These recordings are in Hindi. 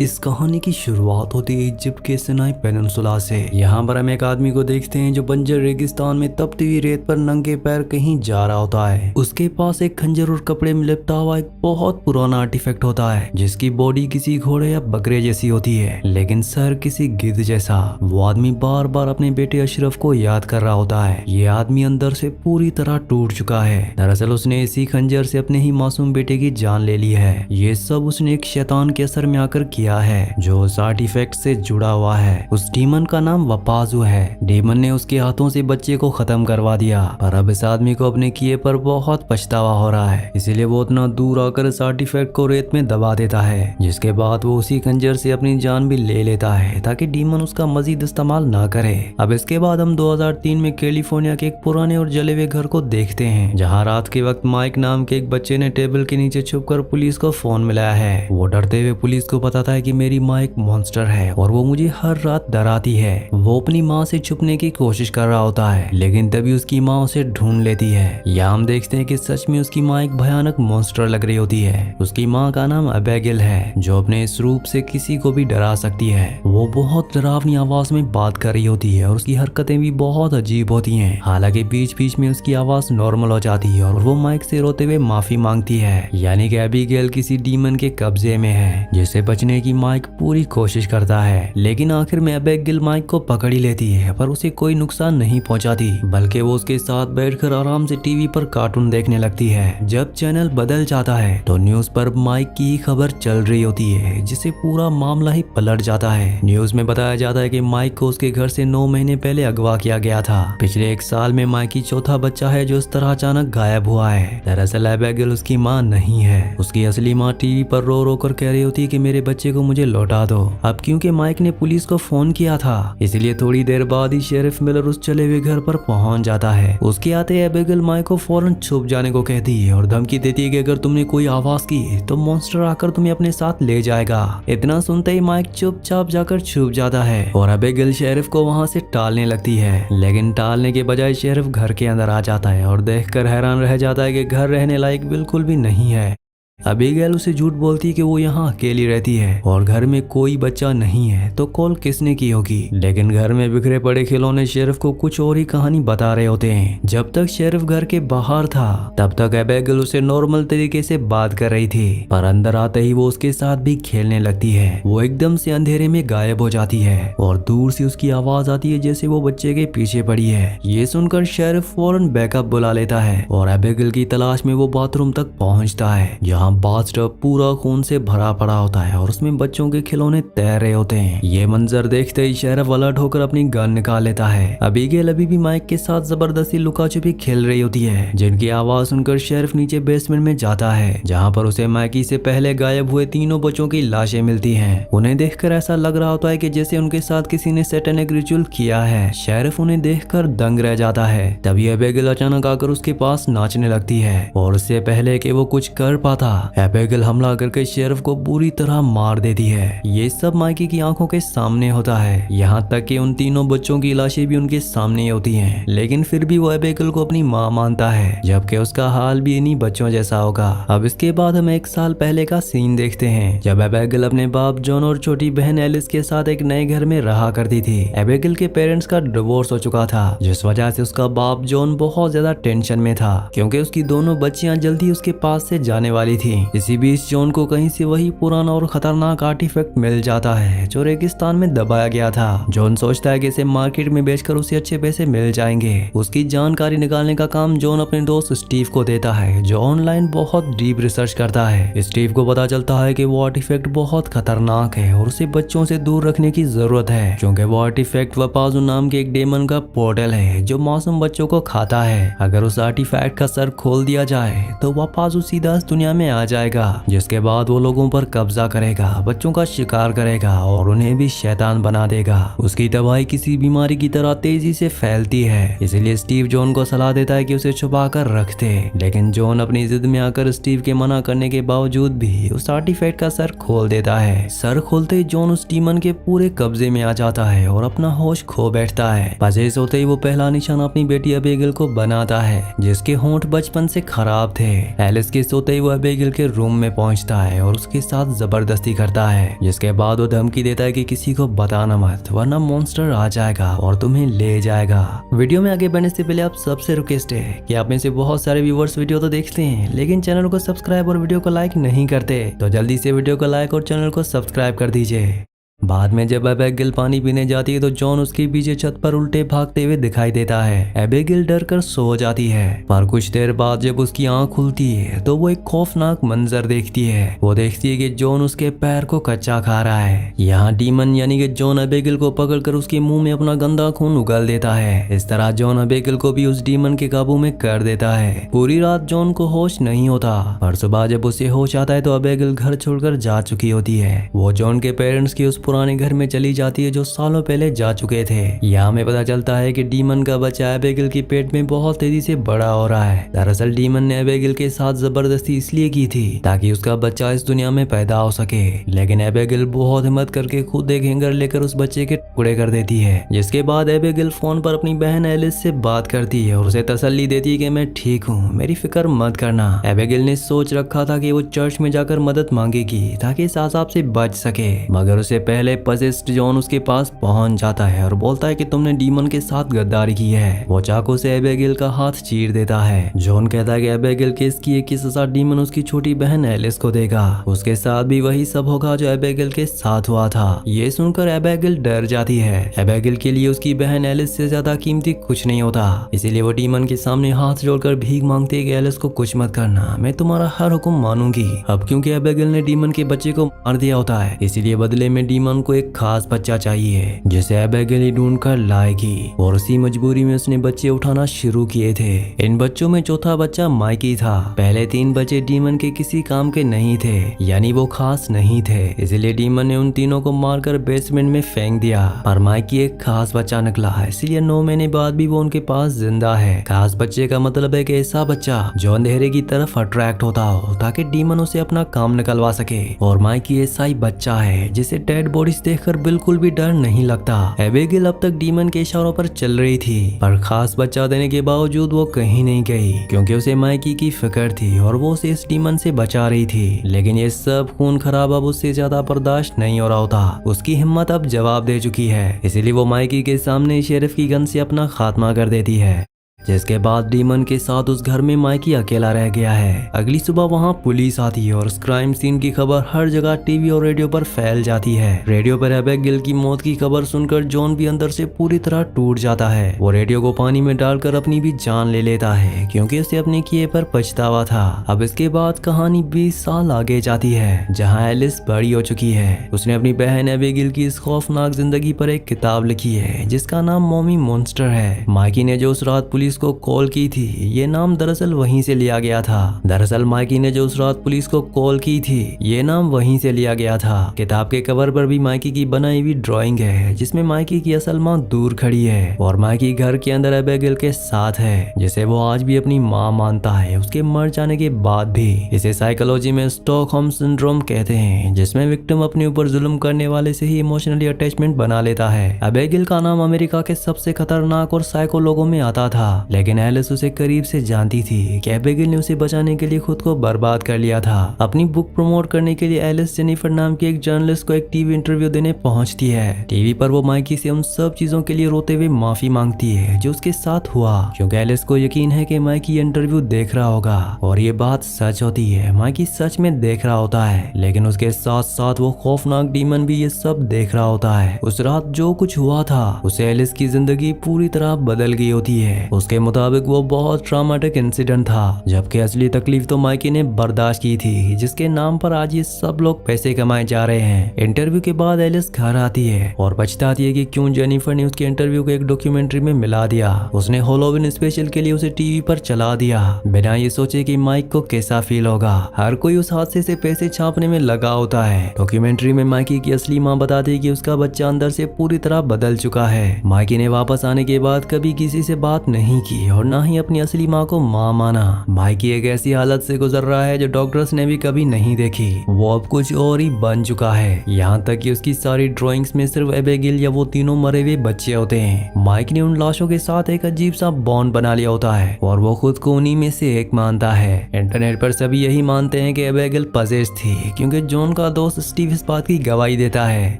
इस कहानी की शुरुआत होती है इजिप्ट के सिनाई पेनिनसुला से। यहाँ पर हम एक आदमी को देखते हैं जो बंजर रेगिस्तान में तपती हुई रेत पर नंगे पैर कहीं जा रहा होता है। उसके पास एक खंजर और कपड़े में लिपटा हुआ एक बहुत पुराना आर्टिफैक्ट होता है जिसकी बॉडी किसी घोड़े या बकरे जैसी होती है लेकिन सर किसी गिद्ध जैसा। वो आदमी बार बार अपने बेटे अशरफ को याद कर रहा होता है। ये आदमी अंदर से पूरी तरह टूट चुका है। दरअसल उसने इसी खंजर से अपने ही मासूम बेटे की जान ले ली है। ये सब उसने एक शैतान के असर में आकर किया है जो उस आर्टिफैक्ट से जुड़ा हुआ है। उस डीमन का नाम वपाजू है। डीमन ने उसके हाथों से बच्चे को खत्म करवा दिया पर अब इस आदमी को अपने किए पर बहुत पछतावा हो रहा है। इसीलिए वो उतना दूर आकर इस आर्टिफैक्ट को रेत में दबा देता है जिसके बाद वो उसी खंजर से अपनी जान भी ले लेता है ताकि डीमन उसका मजीद इस्तेमाल ना करे। अब इसके बाद हम 2003 में कैलिफोर्निया के एक पुराने और जले हुए घर को देखते हैं जहाँ रात के वक्त माइक नाम के एक बच्चे ने टेबल के नीचे छुपकर पुलिस को फोन मिलाया है। वो डरते हुए पुलिस को बताता है कि मेरी माँ एक मॉन्स्टर है और वो मुझे हर रात डराती है। वो अपनी माँ से छुपने की कोशिश कर रहा होता है लेकिन तभी उसकी माँ उसे ढूंढ लेती है। यहाँ हम देखते हैं कि सच में उसकी माँ एक भयानक मॉन्स्टर लग रही होती है। उसकी माँ का नाम अबेगिल है जो अपने इस रूप से किसी को भी डरा सकती है। वो बहुत डरावनी आवाज में बात कर रही होती है और उसकी हरकतें भी बहुत अजीब होती हैं। हालांकि बीच बीच में उसकी आवाज नॉर्मल हो जाती है और वो माइक से रोते हुए माफी मांगती है। यानी कि अबेगिल किसी डीमन के कब्जे में है जिससे बचने की माइक पूरी कोशिश करता है लेकिन आखिर में अबेगिल माइक को पकड़ ही लेती है पर उसे कोई नुकसान नहीं पहुंचाती बल्कि वो उसके साथ बैठकर आराम से टीवी पर कार्टून देखने लगती है। जब चैनल बदल जाता है तो न्यूज पर माइक की खबर चल रही होती है जिससे पूरा मामला ही पलट जाता है। न्यूज में बताया जाता है कि माइक को उसके घर से 9 महीने पहले अगवा किया गया था। पिछले 1 साल में माइक की चौथा बच्चा है जो इस तरह अचानक गायब हुआ है। दरअसल अबेगिल उसकी माँ नहीं है। उसकी असली माँ टीवी पर रो रो कर कह रही होती है कि मेरे बच्चे को मुझे लौटा दो। अब क्योंकि माइक ने पुलिस को फोन किया था इसलिए थोड़ी देर बाद ही शेरिफ मिलर उस चले हुए घर पर पहुंच जाता है। उसके आते अबेगिल माइक को फौरन छुप जाने को कहती है और धमकी देती है कि अगर तुमने कोई आवाज की तो मॉन्स्टर आकर तुम्हें अपने साथ ले जाएगा। इतना सुनते ही माइक चुपचाप जाकर छुप जाता है और अबेगिल शेरिफ को वहां से टालने लगती है लेकिन टालने के बजाय शेरिफ घर के अंदर आ जाता है और देखकर हैरान रह जाता है कि घर रहने लायक बिल्कुल भी नहीं है। अबेगिल उसे झूठ बोलती है कि वो यहाँ अकेली रहती है और घर में कोई बच्चा नहीं है तो कॉल किसने की होगी। लेकिन घर में बिखरे पड़े खिलौने शेरिफ को कुछ और ही कहानी बता रहे होते हैं। जब तक शेरिफ घर के बाहर था तब तक अबेगिल उसे नॉर्मल तरीके से बात कर रही थी पर अंदर आते ही वो उसके साथ भी खेलने लगती है। वो एकदम से अंधेरे में गायब हो जाती है और दूर से उसकी आवाज आती है जैसे वो बच्चे के पीछे पड़ी है। ये सुनकर शेरिफ फौरन बैकअप बुला लेता है और अबेगिल की तलाश में वो बाथरूम तक पहुंचता है जहाँ बाथटब पूरा खून से भरा पड़ा होता है और उसमें बच्चों के खिलौने तैर रहे होते हैं। ये मंजर देखते ही शेरिफ अलर्ट होकर अपनी गन निकाल लेता है। अबेगिल अभी भी माइक के साथ जबरदस्ती लुका छुपी खेल रही होती है जिनकी आवाज सुनकर शेरिफ नीचे बेसमेंट में जाता है जहाँ पर उसे माइकी से पहले गायब हुए 3 बच्चों की लाशें मिलती हैं। उन्हें देखकर ऐसा लग रहा होता है कि जैसे उनके साथ किसी ने सैटेनिक रिचुअल किया है। शेरिफ उन्हें देखकर दंग रह जाता है। तभी अबेगिल अचानक आकर उसके पास नाचने लगती है और उससे पहले कि वो कुछ कर पाता अबेगिल हमला करके शेरिफ को बुरी तरह मार देती है। ये सब माइकी की आंखों के सामने होता है। यहाँ तक कि उन 3 बच्चों की लाशें भी उनके सामने होती हैं लेकिन फिर भी वो अबेगिल को अपनी माँ मानता है जबकि उसका हाल भी इन्हीं बच्चों जैसा होगा। अब इसके बाद हम 1 साल पहले का सीन देखते हैं जब अबेगिल अपने बाप जॉन और छोटी बहन एलिस के साथ एक नए घर में रहा करती थी। अबेगिल के पेरेंट्स का डिवोर्स हो चुका था जिस वजह से उसका बाप जॉन बहुत ज्यादा टेंशन में था क्योंकि उसकी दोनों बच्चियां जल्दी उसके पास से जाने वाली थी। इसी बीच जॉन को कहीं से वही पुराना और खतरनाक आर्टिफैक्ट मिल जाता है जो रेगिस्तान में दबाया गया था। जॉन सोचता है कि इसे मार्केट में बेचकर उसे अच्छे पैसे मिल जाएंगे। उसकी जानकारी निकालने का काम जॉन अपने दोस्त स्टीव को देता है जो ऑनलाइन बहुत डीप रिसर्च करता है। स्टीव को पता चलता है कि वो आर्टिफैक्ट बहुत खतरनाक है और उसे बच्चों से दूर रखने की जरूरत है क्योंकि वो आर्टिफैक्ट वपाजू नाम के एक डेमन का पोर्टल है जो मासूम बच्चों को खाता है। अगर उस आर्टिफैक्ट का सर खोल दिया जाए तो वपाजू सीधा इस दुनिया में आ जाएगा जिसके बाद वो लोगों पर कब्जा करेगा, बच्चों का शिकार करेगा और उन्हें भी शैतान बना देगा। उसकी तबाही किसी बीमारी की तरह तेजी से फैलती है। इसलिए स्टीव जॉन को सलाह देता है कि उसे छुपा कर रख दे लेकिन जॉन अपनी जिद में आकर स्टीव के मना करने के बावजूद भी उस आर्टिफैक्ट का सर खोल देता है। सर खोलते ही जॉन उस डीमन के पूरे कब्जे में आ जाता है और अपना होश खो बैठता है। बजे सोते ही वो पहला निशाना अपनी बेटी अबेगिल को बनाता है जिसके होंठ बचपन से खराब थे। एलिस के सोते ही वो अबेगिल एबिगेल के रूम में पहुंचता है और उसके साथ जबरदस्ती करता है, जिसके बाद वो धमकी देता है कि किसी को बताना मत वरना मॉन्स्टर आ जाएगा और तुम्हें ले जाएगा। वीडियो में आगे बढ़ने से पहले आप सबसे रिक्वेस्ट है कि आप में से बहुत सारे व्यूवर्स वीडियो तो देखते हैं लेकिन चैनल को सब्सक्राइब और वीडियो को लाइक नहीं करते, तो जल्दी से वीडियो को लाइक और चैनल को सब्सक्राइब कर दीजिए। बाद में जब एबिगेल पानी पीने जाती है तो जॉन उसके पीछे छत पर उल्टे भागते हुए दिखाई देता है। एबिगेल डर कर सो जाती है, पर कुछ देर बाद जब उसकी आंख खुलती है तो वो एक खौफनाक मंजर देखती है। वो देखती है कि जॉन उसके पैर को कच्चा खा रहा है। यहाँ डीमन यानी कि जॉन एबिगेल को पकड़कर उसके मुंह में अपना गंदा खून उगल देता है। इस तरह जॉन एबिगेल को भी उस डीमन के काबू में कर देता है। पूरी रात जॉन को होश नहीं होता, पर सुबह जब उसे होश आता है तो एबिगेल घर छोड़कर जा चुकी होती है। वो जॉन के पेरेंट्स की उस पुराने घर में चली जाती है जो सालों पहले जा चुके थे। यहाँ हमें पता चलता है कि डीमन का बच्चा एबिगेल के पेट में बहुत तेजी से बड़ा हो रहा है। दरअसल डीमन ने एबिगेल के साथ जबरदस्ती इसलिए की थी ताकि उसका बच्चा इस दुनिया में पैदा हो सके, लेकिन एबिगेल बहुत हिम्मत करके खुद एक हैंगर लेकर उस बच्चे के टुकड़े कर देती है। जिसके बाद एबिगेल फोन पर अपनी बहन एलिस से बात करती है और उसे तसल्ली देती है कि मैं ठीक हूँ, मेरी फिक्र मत करना। एबिगेल ने सोच रखा था कि वो चर्च में जाकर मदद मांगेगी ताकि इस अज़ाब से बच सके, मगर उसे पहले पजेस्ड जॉन उसके पास पहुंच जाता है और बोलता है कि तुमने डीमन के साथ गद्दारी की है। वो चाकू से एबिगेल का हाथ चीर देता है। जॉन कहता है कि एबिगेल केस की 21,000 डीमन उसकी छोटी बहन एलिस को देगा, उसके साथ भी वही सब होगा जो एबिगेल के साथ हुआ था। ये सुनकर एबिगेल डर जाती है। एबिगेल के लिए उसकी बहन एलिस से ज्यादा कीमती कुछ नहीं होता, इसीलिए वो डीमन के सामने हाथ जोड़कर भीख मांगती है कि एलिस को कुछ मत करना, मैं तुम्हारा हर हुक्म मानूंगी। अब क्योंकि एबिगेल ने डीमन के बच्चे को मार दिया होता है, इसीलिए बदले में डीमन को एक खास बच्चा चाहिए जिसे एबिगेल ही ढूंढ कर लाएगी, और उसी मजबूरी में उसने बच्चे उठाना शुरू किए थे। इन बच्चों में चौथा बच्चा माइकी था। पहले 3 बच्चे डीमन के किसी काम के नहीं थे, यानी वो खास नहीं थे, इसलिए डीमन ने उन तीनों को मारकर बेसमेंट में फेंक दिया। पर माइकी एक खास बच्चा निकला है, इसलिए 9 महीने बाद भी वो उनके पास जिंदा है। खास बच्चे का मतलब है कि ऐसा बच्चा जो अंधेरे की तरफ अट्रैक्ट होता हो ताकि डीमन उसे अपना काम निकलवा सके। और माइकी ऐसा ही बच्चा है जिसे डेड बॉडीज देखकर बिल्कुल भी डर नहीं लगता। एबिगेल अब तक डीमन के इशारों पर चल रही थी, पर खास बच्चा देने के बावजूद वो कहीं नहीं गई क्योंकि उसे माइकी की फिक्र थी और वो उसे इस डीमन से बचा रही थी। लेकिन ये सब खून खराब अब उससे ज्यादा बर्दाश्त नहीं हो रहा होता। उसकी हिम्मत अब जवाब दे चुकी है, इसीलिए वो माइकी के सामने शेरिफ की गन से अपना खात्मा कर देती है। जिसके बाद डीमन के साथ उस घर में माइकी अकेला रह गया है। अगली सुबह वहाँ पुलिस आती है और उस क्राइम सीन की खबर हर जगह टीवी और रेडियो पर फैल जाती है। रेडियो पर एबिगेल की मौत की खबर सुनकर जॉन भी अंदर से पूरी तरह टूट जाता है। वो रेडियो को पानी में डालकर अपनी भी जान ले लेता है क्योंकि उसे अपने किए पर पछतावा था। अब इसके बाद कहानी 20 साल आगे जाती है जहाँ एलिस बड़ी हो चुकी है। उसने अपनी बहन एबिगेल की इस खौफनाक जिंदगी पर एक किताब लिखी है जिसका नाम मॉमी मॉन्स्टर है। माइकी ने जो उस रात पुलिस को कॉल की थी, ये नाम दरअसल वहीं से लिया गया था। दरअसल माइकी ने जो उस रात पुलिस को कॉल की थी, ये नाम वहीं से लिया गया था। किताब के कवर पर भी माइकी की बनाई हुई ड्राइंग है जिसमें माइकी की असल माँ दूर खड़ी है और माइकी घर के अंदर एबिगेल के साथ है, जिसे वो आज भी अपनी माँ मानता है उसके मर जाने के बाद भी। इसे साइकोलॉजी में स्टॉकहोम सिंड्रोम कहते हैं, जिसमें विक्टिम अपने ऊपर जुल्म करने वाले से ही इमोशनली अटैचमेंट बना लेता है। एबिगेल का नाम अमेरिका के सबसे खतरनाक और साइको लोगों में आता था, लेकिन एलिस उसे करीब से जानती थी कि एबिगेल ने उसे बचाने के लिए खुद को बर्बाद कर लिया था। अपनी बुक प्रमोट करने के लिए एलिस जेनिफर नाम की एक जर्नलिस्ट को एक टीवी इंटरव्यू देने पहुंचती है। टीवी पर वो माइकी से उन सब चीजों के लिए रोते हुए माफी मांगती है जो उसके साथ हुआ, क्योंकि एलिस को यकीन है कि माइकी ये इंटरव्यू देख रहा होगा। और ये बात सच होती है, माइकी सच में देख रहा होता है, लेकिन उसके साथ साथ वो खौफनाक डीमन भी ये सब देख रहा होता है। उस रात जो कुछ हुआ था उसे एलिस की जिंदगी पूरी तरह बदल गई होती है। उसके मुताबिक वो बहुत ट्रॉमेटिक इंसिडेंट था, जबकि असली तकलीफ तो माइकी ने बर्दाश्त की थी, जिसके नाम पर आज ये सब लोग पैसे कमाए जा रहे हैं। इंटरव्यू के बाद एलिस घर आती है और पछताती है कि क्यों जेनिफर ने उसके इंटरव्यू को एक डॉक्यूमेंट्री में मिला दिया। उसने हैलोवीन स्पेशल के लिए उसे टीवी पर चला दिया बिना ये सोचे कि माइक को कैसा फील होगा। हर कोई उस हादसे से पैसे छापने में लगा होता है। डॉक्यूमेंट्री में माइकी की असली माँ बताती है कि उसका बच्चा अंदर से पूरी तरह बदल चुका है। माइकी ने वापस आने के बाद कभी किसी से बात नहीं नहीं की और ना ही अपनी असली माँ को माँ माना। माइकी एक ऐसी हालत से गुजर रहा है जो डॉक्टर्स ने भी कभी नहीं देखी। वो अब कुछ और ही बन चुका है, यहाँ तक कि उसकी सारी ड्राइंग्स में सिर्फ एबेगिल या वो तीनों मरे हुए बच्चे होते हैं। माइक ने उन लाशों के साथ एक अजीब सा बॉन्ड बना लिया होता है और वो खुद को उन्हीं में से एक मानता है। इंटरनेट पर सभी यही मानते हैं कि एबेगिल पजेस थी, क्योंकि जॉन का दोस्त स्टीव इस बात की गवाही देता है।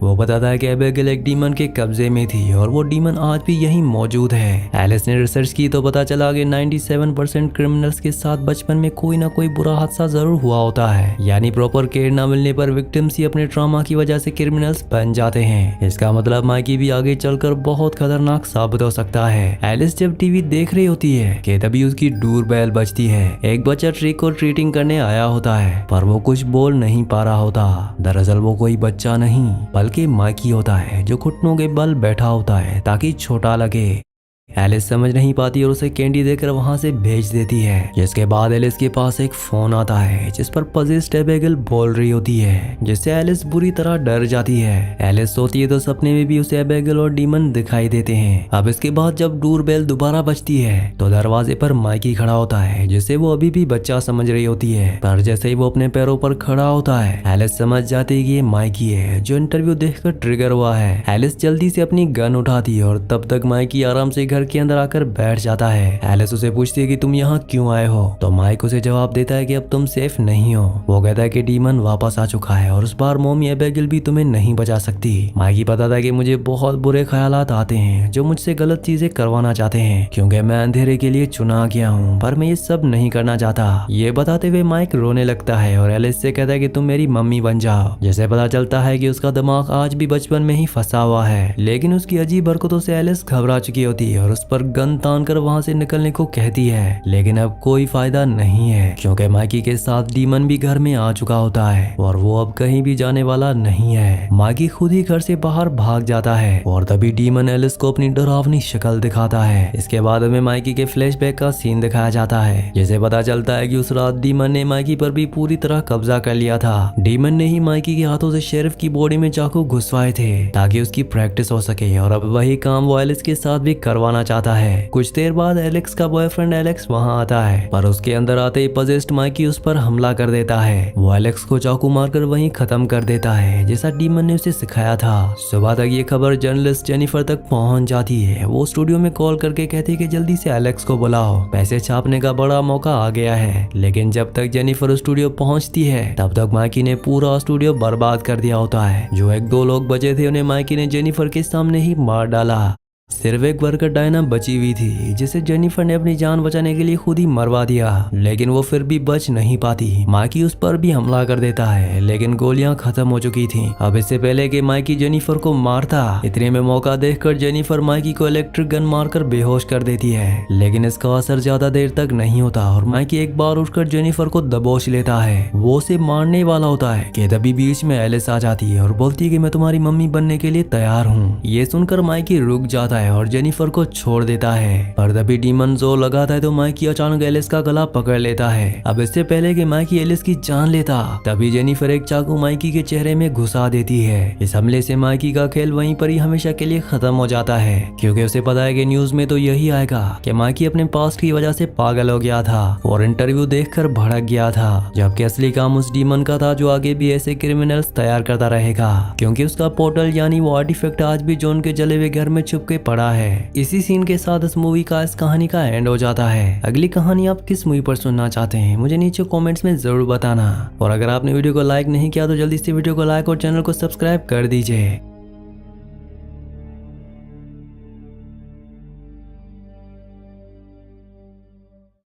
वो बताता है कि एबेगिल एक डीमन के कब्जे में थी और वो डीमन आज भी यहीं मौजूद है। एलिस ने रिसर्च की तो पता चला कि 97% क्रिमिनल्स के साथ बचपन में कोई ना कोई बुरा हादसा जरूर हुआ होता है, यानी प्रॉपर केयर न मिलने पर विक्टिम्स ही अपने ट्रॉमा की वजह से क्रिमिनल्स बन जाते हैं। इसका मतलब माइकी भी आगे चलकर बहुत खतरनाक साबित हो सकता है। एलिस जब टीवी देख रही होती है कि तभी उसकी डोरबेल बजती है। एक बच्चा ट्रिक और ट्रीटिंग करने आया होता है, पर वो कुछ बोल नहीं पा रहा होता। दरअसल वो कोई बच्चा नहीं बल्कि माइकी होता है, जो घुटनों के बल बैठा होता है ताकि छोटा लगे। एलिस समझ नहीं पाती और उसे कैंडी देकर वहां से भेज देती है। जिसके बाद एलिस के पास एक फोन आता है जिस पर पजेस्ड एबेगिल बोल रही होती है, जिससे एलिस बुरी तरह डर जाती है। एलिस सोती है तो सपने में भी उसे एबेगिल और डीमन दिखाई देते हैं। अब इसके बाद जब डोरबेल दोबारा बजती है तो दरवाजे पर माइकी खड़ा होता है, जिसे वो अभी भी बच्चा समझ रही होती है। पर जैसे ही वो अपने पैरों पर खड़ा होता है, एलिस समझ जाती है कि ये माइकी है जो इंटरव्यू देखकर ट्रिगर हुआ है। एलिस जल्दी से अपनी गन उठाती है और तब तक माइकी आराम से घर के अंदर आकर बैठ जाता है। एलिस उसे पूछती है कि तुम यहाँ क्यों आए हो, तो माइक उसे जवाब देता है कि अब तुम सेफ नहीं हो। वो कहता है कि डीमन वापस आ चुका है और उस बार मॉमी एबेगिल भी तुम्हें नहीं बचा सकती। माइकी बताता है कि मुझे बहुत बुरे ख्यालात आते हैं जो मुझसे गलत चीजें करवाना चाहते हैं, क्योंकि मैं अंधेरे के लिए चुना गया हूँ, पर मैं ये सब नहीं करना चाहता। ये बताते हुए माइक रोने लगता है और एलिस से कहता है कि तुम मेरी मम्मी बन जाओ। जैसे पता चलता है कि उसका दिमाग आज भी बचपन में ही फंसा हुआ है, लेकिन उसकी अजीब हरकतों से एलिस घबरा चुकी होती है और उस पर गन तान कर वहां से निकलने को कहती है। लेकिन अब कोई फायदा नहीं है, क्योंकि माइकी के साथ डीमन भी घर में आ चुका होता है और वो अब कहीं भी जाने वाला नहीं है। माइकी खुद ही घर से बाहर भाग जाता है और तभी डीमन एलिस को अपनी डरावनी शक्ल दिखाता है। इसके बाद हमें माइकी के फ्लैशबैक का सीन दिखाया जाता है, जिसे पता चलता है कि उस रात डीमन ने माइकी पर भी पूरी तरह कब्जा कर लिया था। डीमन ने ही माइकी के हाथों से शेरिफ की बॉडी में चाकू घुसवाए थे ताकि उसकी प्रैक्टिस हो सके, और अब वही काम वो एलिस के साथ भी करवाना चाहता है। कुछ देर बाद एलेक्स का बॉयफ्रेंड एलेक्स वहां आता है, पर उसके अंदर आते ही पजेस्ड माइकी उस पर हमला कर देता है। वो एलेक्स को चाकू मारकर वहीं खत्म कर देता है, जैसा डीमन ने उसे सिखाया था। सुबह तक ये खबर जर्नलिस्ट जेनिफर तक पहुंच जाती है। वो स्टूडियो में कॉल करके कहती है कि जल्दी से एलेक्स को बुलाओ, पैसे छापने का बड़ा मौका आ गया है। लेकिन जब तक जेनिफर स्टूडियो पहुंचती है तब तक माइकी ने पूरा स्टूडियो बर्बाद कर दिया होता है। जो एक दो लोग बचे थे उन्हें माइकी ने जेनिफर के सामने ही मार डाला। सिर्फ एक वर्कर डायना बची हुई थी, जिसे जेनिफर ने अपनी जान बचाने के लिए खुद ही मरवा दिया, लेकिन वो फिर भी बच नहीं पाती। माइकी उस पर भी हमला कर देता है, लेकिन गोलियां खत्म हो चुकी थीं। अब इससे पहले कि माइकी जेनिफर को मारता, इतने में मौका देखकर जेनिफर माइकी को इलेक्ट्रिक गन मारकर बेहोश कर देती है। लेकिन इसका असर ज्यादा देर तक नहीं होता और माइकी एक बार उठकर जेनिफर को दबोच लेता है। वो उसे मारने वाला होता है कि तभी बीच में एलिस आ जाती है और बोलती है कि मैं तुम्हारी मम्मी बनने के लिए तैयार हूँ। ये सुनकर माइकी रुक जाता है और जेनिफर को छोड़ देता है, पर तभी डीमन जोर लगाता है तो माइकी अचानक एलिस का गला पकड़ लेता है। अब इससे पहले कि माइकी एलिस की जान लेता, तभी जेनिफर एक चाकू माइकी के चेहरे में घुसा देती है। इस हमले से माइकी का खेल वहीं पर ही हमेशा के लिए खत्म हो जाता है, क्योंकि उसे पता है कि न्यूज में तो यही आएगा कि माइकी अपने पास्ट की वजह से पागल हो गया था और इंटरव्यू देखकर भड़क गया था, जबकि असली काम उस डीमन का था जो आगे भी ऐसे क्रिमिनल्स तैयार करता रहेगा, क्योंकि उसका पोर्टल यानी वो आर्टिफैक्ट आज भी जॉन के जले हुए घर में छुप के पड़ा है। इसी सीन के साथ इस मूवी का इस कहानी का एंड हो जाता है। अगली कहानी आप किस मूवी पर सुनना चाहते हैं मुझे नीचे कमेंट्स में जरूर बताना, और अगर आपने वीडियो को लाइक नहीं किया तो जल्दी से वीडियो को लाइक और चैनल को सब्सक्राइब कर दीजिए।